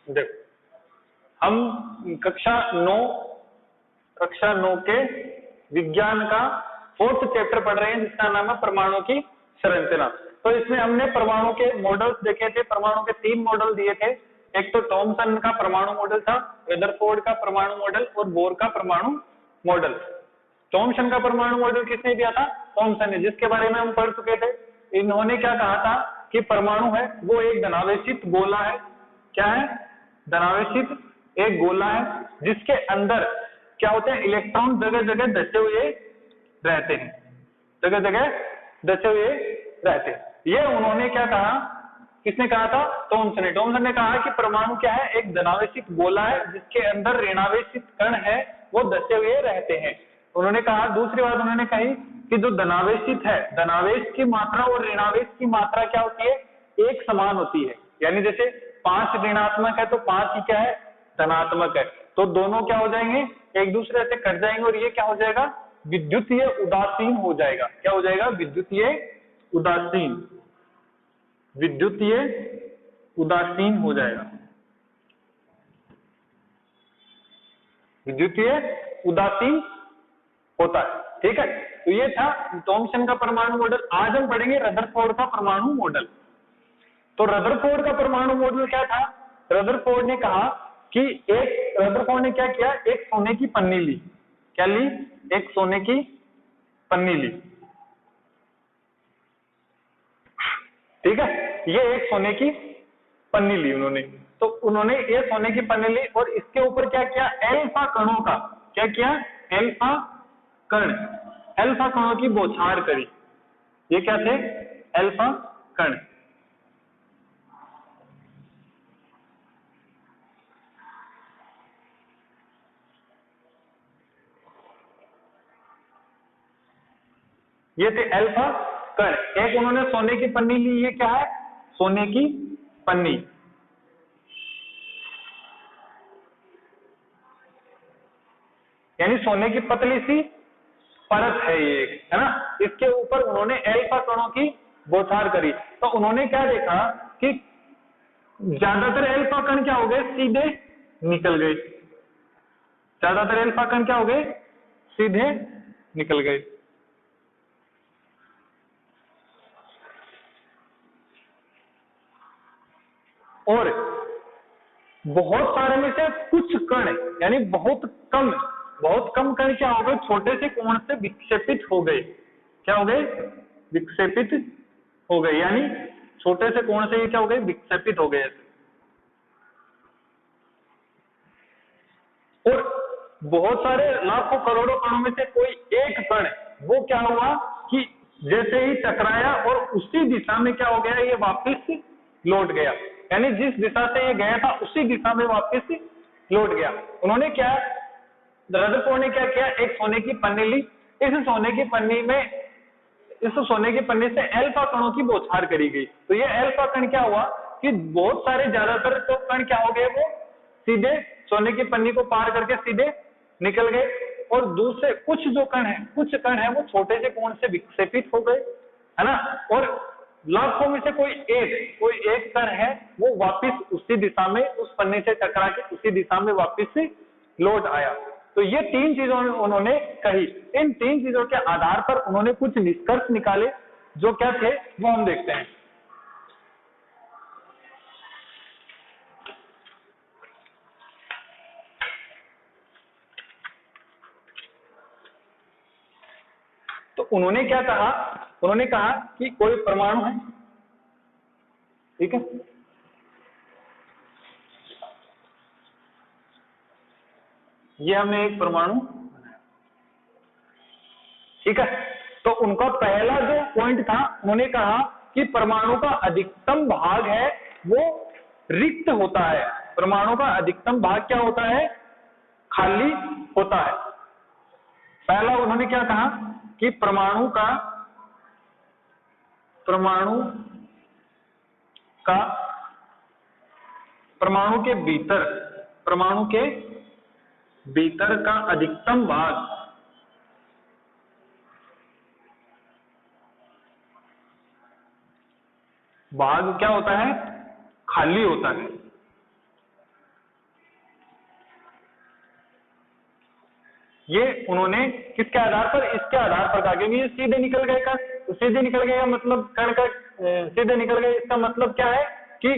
देखो हम कक्षा 9 के विज्ञान का 4th चैप्टर पढ़ रहे हैं जिसका नाम है परमाणु की संरचना। तो इसमें हमने परमाणु के मॉडल्स देखे थे। परमाणु के 3 मॉडल दिए थे। एक तो थॉमसन का परमाणु मॉडल था, रदरफोर्ड का परमाणु मॉडल और बोर का परमाणु मॉडल। थॉमसन का परमाणु मॉडल किसने दिया था? थॉमसन ने, जिसके बारे में हम पढ़ चुके थे। इन्होंने क्या कहा था कि परमाणु है वो एक धनावेशित गोला है। क्या है? धनावेशित एक गोला है जिसके अंदर क्या होते हैं? इलेक्ट्रॉन जगह जगह धसे हुए रहते हैं, जगह जगह धसे हुए रहते हैं। ये उन्होंने क्या कहा? किसने कहा था? थॉमसन ने। थॉमसन ने कहा कि परमाणु क्या है? एक धनावेशित गोला है जिसके अंदर ऋणावेशित कण है वो धसे हुए रहते हैं। उन्होंने कहा, दूसरी बात उन्होंने कही कि जो धनावेशित है, धनावेश की मात्रा और ऋणावेश की मात्रा क्या होती है? एक समान होती है। यानी जैसे 5 ऋणात्मक है तो 5 ही क्या है? धनात्मक है। तो दोनों क्या हो जाएंगे? एक दूसरे से कट जाएंगे और ये क्या हो जाएगा? विद्युतीय उदासीन हो जाएगा। क्या हो जाएगा? विद्युतीय उदासीन, विद्युतीय उदासीन हो जाएगा, विद्युतीय उदासीन होता है। ठीक है, तो ये था थॉमसन का परमाणु मॉडल। आज हम पढ़ेंगे रदरफोर्ड का परमाणु मॉडल। तो रदरफोर्ड का परमाणु मॉडल क्या था? रदरफोर्ड ने कहा कि रदरफोर्ड ने क्या किया? एक सोने की पन्नी ली। क्या ली? एक सोने की पन्नी ली। ठीक है, ये एक सोने की पन्नी ली उन्होंने। तो उन्होंने ये सोने की पन्नी ली और इसके ऊपर क्या किया? एल्फा कणों का, क्या किया? एल्फा कण, एल्फा कणों की बौछार करी। ये क्या थे? एल्फा कण। ये थे एल्फा कण। एक उन्होंने सोने की पन्नी ली। ये क्या है? सोने की पन्नी। यानी सोने की पतली सी परत है ये, है ना? इसके ऊपर उन्होंने एल्फा कणों की बौछार करी। तो उन्होंने क्या देखा कि ज्यादातर एल्फा कण क्या हो गए? सीधे निकल गए। ज्यादातर एल्फा कण क्या हो गए? सीधे निकल गए। और बहुत सारे में से कुछ कण, यानी बहुत कम कण क्या हो गए? छोटे से कोण से विक्षेपित हो गए। क्या हो गए? विक्षेपित हो गए। यानी छोटे से कोण से ये क्या हो गए? विक्षेपित हो गए। और बहुत सारे लाखों करोड़ों कणों में से कोई एक कण वो क्या हुआ कि जैसे ही टकराया और उसी दिशा में क्या हो गया? ये वापस लौट गया। यानी जिस दिशा से ये गया था उसी दिशा में वापस लौट गया। उन्होंने क्या, रदरफोर्ड ने क्या किया? एक सोने की पन्नी ली। इस सोने की पन्नी में, इस सोने की पन्नी से एल्फा कणों की बौछार करी गई। तो ये एल्फा कण क्या हुआ कि बहुत सारे, ज्यादातर तो कण क्या हो गए? वो सीधे सोने की पन्नी को पार करके सीधे निकल गए। और दूसरे कुछ जो कण है, कुछ कण है वो छोटे से कोण से विक्षेपित हो गए, है ना? और लाखों में से कोई एक कण है वो वापस उसी दिशा में, उस पन्नी से टकरा के उसी दिशा में वापस लौट आया। तो ये 3 चीजों उन्होंने कही। इन 3 चीजों के आधार पर उन्होंने कुछ निष्कर्ष निकाले, जो क्या थे वो हम देखते हैं। तो उन्होंने क्या कहा? उन्होंने कहा कि कोई परमाणु है, ठीक है, ये हमने एक परमाणु, ठीक है। तो उनका पहला जो पॉइंट था, उन्होंने कहा कि परमाणु का अधिकतम भाग है वो रिक्त होता है। परमाणु का अधिकतम भाग क्या होता है? खाली होता है। पहला उन्होंने क्या कहा कि परमाणु के भीतर का अधिकतम भाग क्या होता है? खाली होता है। ये उन्होंने किसके आधार पर, इसके आधार पर कहा, क्योंकि ये सीधे निकल गए का, तो सीधे निकल गए का मतलब कण का सीधे निकल गए, इसका मतलब क्या है कि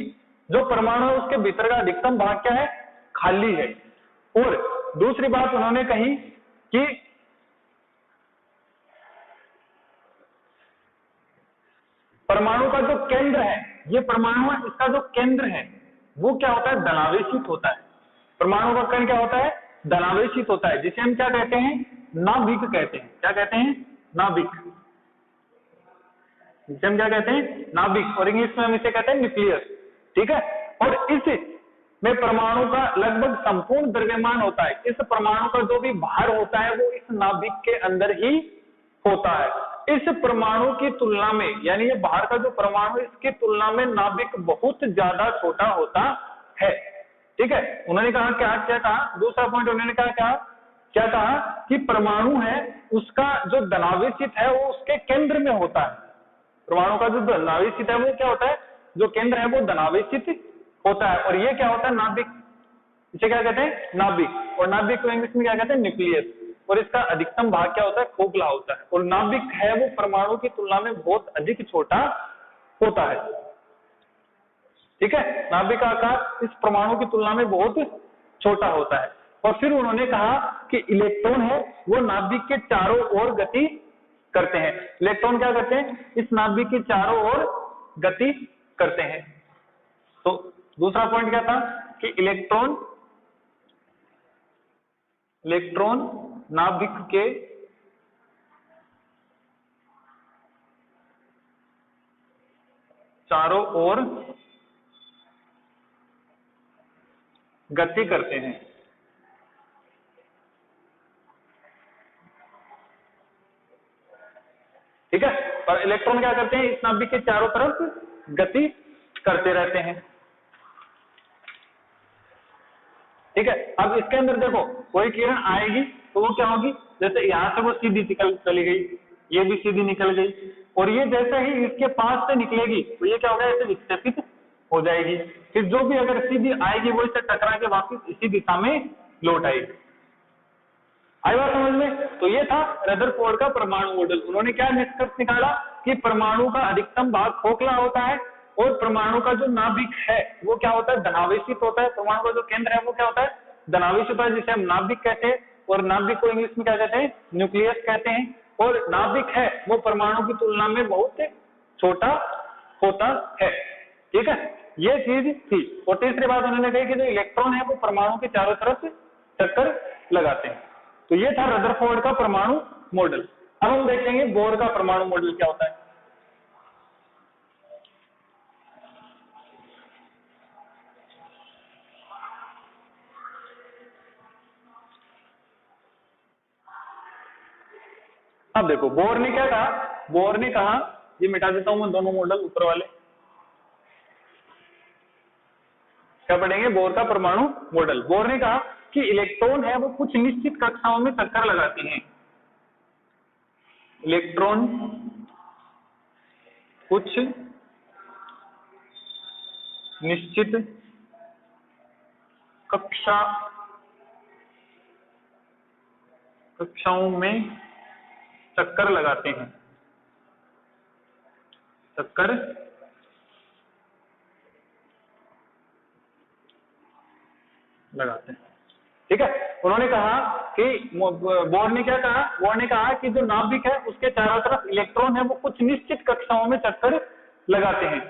जो परमाणु है उसके भीतर का अधिकतम भाग क्या है, खाली है। और दूसरी बात उन्होंने कही कि परमाणु का जो केंद्र है, ये परमाणु है, इसका जो केंद्र है वो क्या होता है, धनावेशित होता है। परमाणु का कण क्या होता है, धनावेशित होता है, जिसे हम क्या कहते हैं, नाभिक कहते हैं। क्या कहते हैं, नाभिक, जिसे हम क्या कहते हैं, नाभिक, और इंग्लिश में हम इसे कहते हैं न्यूक्लियस। ठीक है, और इस में परमाणु का लगभग संपूर्ण द्रव्यमान होता है। इस परमाणु का जो भी भार होता है वो इस नाभिक के अंदर ही होता है। इस परमाणु की तुलना में, यानी ये बाहर का जो परमाणु है इसकी तुलना में नाभिक बहुत ज्यादा छोटा होता है। ठीक है, उन्होंने कहा क्या क्या कहा, दूसरा पॉइंट उन्होंने कहा क्या कहा कि परमाणु है उसका जो धनावेशित है वो उसके केंद्र में होता है। परमाणु का जो धनावेशित है वो क्या होता है, जो केंद्र है वो धनावेशित होता है, और ये क्या होता है, नाभिक। इसे क्या कहते हैं, नाभिक, और नाभिक को इंग्लिश में क्या कहते हैं, न्यूक्लियस। और इसका अधिकतम भाग क्या होता है, खोखला होता है, और नाभिक है वो परमाणु की तुलना में बहुत अधिक छोटा होता है। ठीक है, नाभिक का आकार इस परमाणु की तुलना में बहुत छोटा होता है। और फिर उन्होंने कहा कि इलेक्ट्रॉन है वो नाभिक के चारों ओर गति करते हैं। इलेक्ट्रॉन क्या करते हैं, इस नाभिक के चारों ओर गति करते हैं। तो दूसरा पॉइंट क्या था कि इलेक्ट्रॉन नाभिक के चारों ओर गति करते हैं। ठीक है, और इलेक्ट्रॉन क्या करते हैं, इस नाभिक के चारों तरफ गति करते रहते हैं। ठीक है, अब इसके अंदर देखो कोई किरण आएगी तो वो क्या होगी, जैसे यहां से वो सीधी चली गई, ये भी सीधी निकल गई, और ये जैसे ही इसके पास से निकलेगी तो ये क्या होगा, ऐसे विक्षेपित हो जाएगी। फिर जो भी अगर सीधी आएगी वो इससे टकरा के वापस इसी दिशा में लौट आएगी। आई बात समझ में? तो ये था रदरफोर्ड का परमाणु मॉडल। उन्होंने क्या निष्कर्ष निकाला कि परमाणु का अधिकतम भाग खोखला होता है, और परमाणु का जो नाभिक है वो क्या होता है, धनावेशित होता है। परमाणु का जो केंद्र है वो क्या होता है, धनावेशित होता है, जिसे हम नाभिक कहते हैं, और नाभिक को इंग्लिश में क्या कहते हैं, न्यूक्लियस कहते हैं। और नाभिक है वो परमाणु की तुलना में बहुत छोटा होता है। ठीक है, ये चीज थी। और तीसरी बात उन्होंने कही कि जो इलेक्ट्रॉन है वो परमाणु के चारों तरफ चक्कर लगाते हैं। तो ये था रदरफोर्ड का परमाणु मॉडल। अब हम देखेंगे बोर का परमाणु मॉडल क्या होता है। अब देखो बोर ने क्या कहा, बोर ने कहा, ये मिटा देता हूं मैं दोनों मॉडल ऊपर वाले, क्या पढ़ेंगे, बोर का परमाणु मॉडल। बोर ने कहा कि इलेक्ट्रॉन है वो कुछ निश्चित कक्षाओं में चक्कर लगाते हैं। इलेक्ट्रॉन कुछ निश्चित कक्षाओं में चक्कर लगाते हैं, चक्कर लगाते हैं। ठीक है, उन्होंने कहा कि बोर ने क्या कहा, बोर ने कहा कि जो नाभिक है उसके चारों तरफ इलेक्ट्रॉन है वो कुछ निश्चित कक्षाओं में चक्कर लगाते हैं।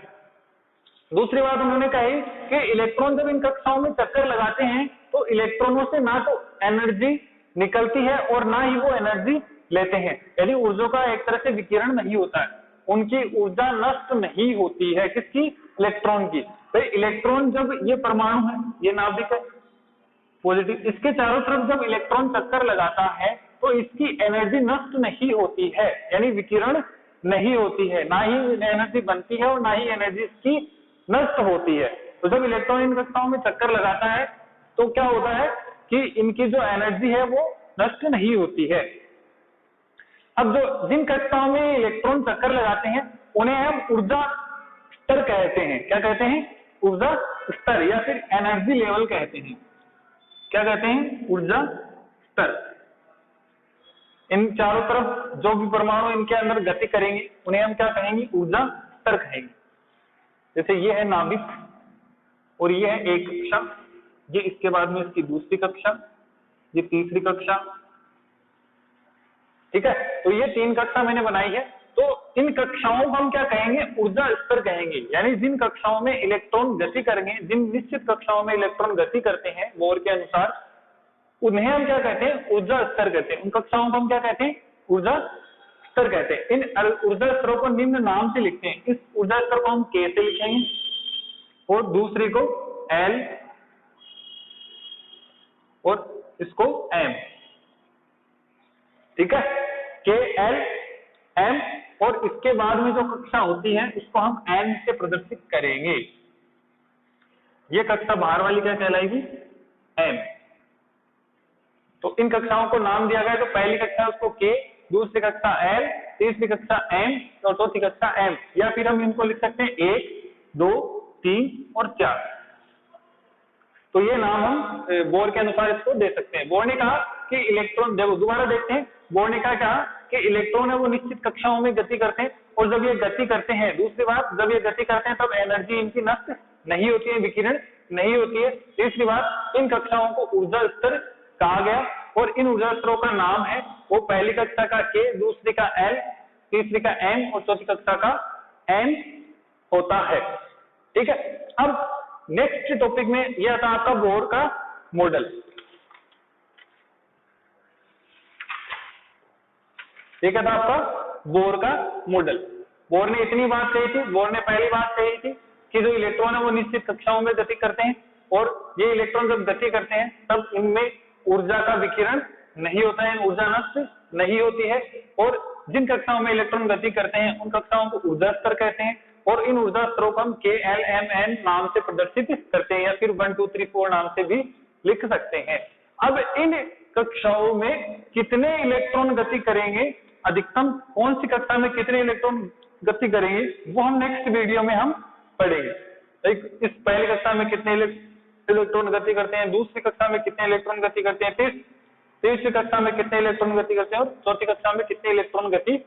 दूसरी बात उन्होंने कही कि इलेक्ट्रॉन जब इन कक्षाओं में चक्कर लगाते हैं तो इलेक्ट्रॉनों से ना तो एनर्जी निकलती है और ना ही वो एनर्जी लेते हैं, यानी ऊर्जा का एक तरह से विकिरण नहीं होता है, उनकी ऊर्जा नष्ट नहीं होती है। किसकी, इलेक्ट्रॉन की। तो इलेक्ट्रॉन जब, ये परमाणु है, ये नाभिक है पॉजिटिव, इसके चारों तरफ जब इलेक्ट्रॉन चक्कर लगाता है तो इसकी एनर्जी नष्ट नहीं होती है, यानी विकिरण नहीं होती है, ना ही एनर्जी बनती है और ना ही एनर्जी इसकी नष्ट होती है। तो जब इलेक्ट्रॉन इन कक्षाओं में चक्कर लगाता है तो क्या होता है कि इनकी जो एनर्जी है वो नष्ट नहीं होती है। अब जो जिन कक्षाओं में इलेक्ट्रॉन चक्कर लगाते हैं उन्हें हम ऊर्जा स्तर कहते हैं। क्या कहते हैं, ऊर्जा स्तर, या फिर एनर्जी लेवल कहते हैं। क्या कहते हैं, ऊर्जा स्तर। इन चारों तरफ जो भी परमाणु इनके अंदर गति करेंगे उन्हें हम क्या कहेंगे, ऊर्जा स्तर कहेंगे। जैसे ये है नाभिक और ये है एक कक्षा, ये इसके बाद में इसकी दूसरी कक्षा, ये तीसरी कक्षा, ठीक है। तो ये 3 कक्षा मैंने बनाई है। तो इन कक्षाओं को हम क्या कहेंगे, ऊर्जा स्तर कहेंगे। यानी जिन कक्षाओं में इलेक्ट्रॉन गति करेंगे, जिन निश्चित कक्षाओं में इलेक्ट्रॉन गति करते हैं बोर के अनुसार, उन्हें हम क्या कहते हैं, ऊर्जा स्तर कहते हैं। उन कक्षाओं को हम क्या कहते हैं, ऊर्जा स्तर कहते हैं। इन ऊर्जा स्तरों को निम्न नाम से लिखते हैं। इस ऊर्जा स्तर को हम K से लिखेंगे और दूसरे को L और इसको M, ठीक है। K, L, M और इसके बाद में जो कक्षा होती है इसको हम N से प्रदर्शित करेंगे। ये कक्षा बाहर वाली क्या कहलाएगी, M। तो इन कक्षाओं को नाम दिया गया। तो पहली कक्षा उसको K, दूसरी कक्षा L, तीसरी कक्षा M और चौथी कक्षा M। या फिर हम इनको लिख सकते हैं 1, 2, 3 और 4। तो ये नाम हम बोर के अनुसार इसको दे सकते हैं। बोर ने कहा कि इलेक्ट्रॉन, देखो दोबारा देखते हैं, बोर ने कहा कि इलेक्ट्रॉन है वो निश्चित कक्षाओं में गति करते हैं और जब ये गति करते हैं, दूसरी बात, जब ये गति करते हैं तब एनर्जी इनकी नष्ट नहीं होती है, विकिरण नहीं होती है। तीसरी बात, इन कक्षाओं को ऊर्जा स्तर कहा गया और इन ऊर्जा स्तरों का नाम है वो पहली कक्षा का K, दूसरी का L, तीसरी का M और चौथी कक्षा का M होता है, ठीक है। अब नेक्स्ट टॉपिक में यह था आपका बोर का मॉडल। ठीक है, था आपका बोर का मॉडल। बोर ने इतनी बात कही थी, बोर ने पहली बात कही थी कि जो इलेक्ट्रॉन है वो निश्चित कक्षाओं में गति करते हैं और ये इलेक्ट्रॉन जब गति करते हैं तब इनमें ऊर्जा का विकिरण नहीं होता है, ऊर्जा नष्ट नहीं होती है। और जिन कक्षाओं में इलेक्ट्रॉन गति करते हैं उन कक्षाओं को ऊर्जा स्तर कहते हैं और इन ऊर्जा स्तरों को हम K, L, M, N नाम से प्रदर्शित करते हैं या फिर 1, 2, 3, 4 नाम से भी लिख सकते हैं। अब इन कक्षाओं में कितने इलेक्ट्रॉन गति करेंगे, अधिकतम कौन सी कक्षा में कितने इलेक्ट्रॉन गति करेंगे, वो हम नेक्स्ट वीडियो में हम पढ़ेंगे। इस पहली कक्षा में कितने इलेक्ट्रॉन गति करते हैं, दूसरी कक्षा में कितने इलेक्ट्रॉन गति करते हैं, तीसरी कक्षा में कितने इलेक्ट्रॉन गति करते हैं और चौथी कक्षा में कितने इलेक्ट्रॉन गति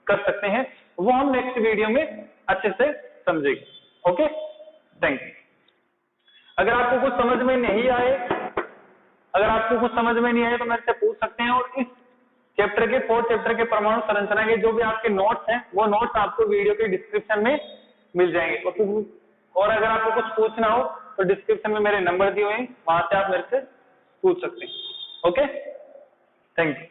कर सकते हैं, वो हम नेक्स्ट वीडियो में अच्छे से समझेंगे। Okay, thank you. अगर आपको कुछ समझ में नहीं आए, तो मेरे से पूछ सकते हैं। और इस चैप्टर के 4 चैप्टर के परमाणु संरचना के जो भी आपके नोट्स हैं वो नोट्स आपको वीडियो के डिस्क्रिप्शन में मिल जाएंगे। और अगर आपको कुछ पूछना हो तो डिस्क्रिप्शन में मेरे नंबर दिए हुए हैं, वहां से आप मेरे से पूछ सकते हैं। Okay, thank you.